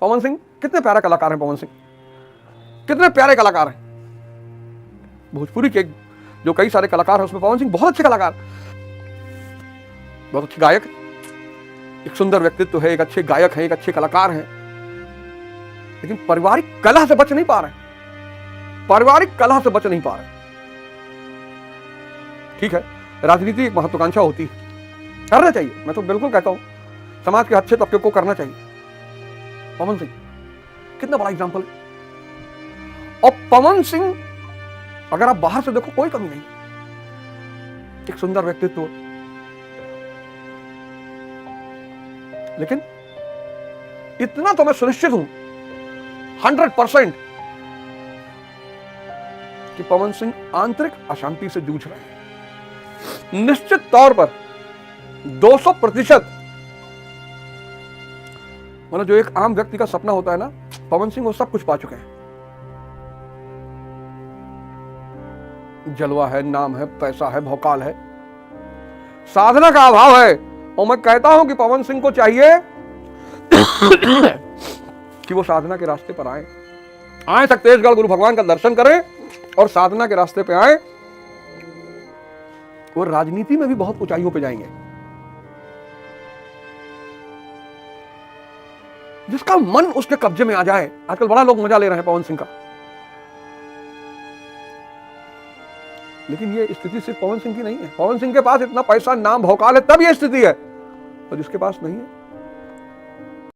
पवन सिंह कितने प्यारे कलाकार हैं, पवन सिंह कितने प्यारे कलाकार हैं। भोजपुरी के जो कई सारे कलाकार हैं उसमें पवन सिंह बहुत अच्छे कलाकार, बहुत अच्छे गायक, एक सुंदर व्यक्तित्व है, एक अच्छे गायक हैं, एक अच्छे कलाकार हैं, लेकिन पारिवारिक कलह से बच नहीं पा रहे, पारिवारिक कलह से बच नहीं पा रहे। ठीक है, राजनीति एक महत्वाकांक्षा होती है, करना चाहिए, मैं तो बिल्कुल कहता हूं समाज के अच्छे तबके को करना चाहिए। पवन सिंह कितना बड़ा एग्जाम्पल। और पवन सिंह अगर आप बाहर से देखो कोई कमी नहीं, एक सुंदर व्यक्तित्व, लेकिन इतना तो मैं सुनिश्चित हूं 100% कि पवन सिंह आंतरिक अशांति से जूझ रहे हैं, निश्चित तौर पर 200%। मतलब जो एक आम व्यक्ति का सपना होता है ना, पवन सिंह वो सब कुछ पा चुके हैं। जलवा है, नाम है, पैसा है, भौकाल है, साधना का अभाव है। और मैं कहता हूं कि पवन सिंह को चाहिए कि वो साधना के रास्ते पर आए सक्तेशगढ़ गुरु भगवान का दर्शन करें और साधना के रास्ते पे आए। वो राजनीति में भी बहुत ऊंचाइयों पे जाएंगे। जिसका मन उसके कब्जे में आ जाए, आजकल बड़ा लोग मजा ले रहे हैं पवन सिंह का, लेकिन ये स्थिति सिर्फ पवन सिंह की नहीं है। पवन सिंह के पास इतना पैसा, नाम, भौकाल है, तब ये स्थिति है, और जिसके पास नहीं है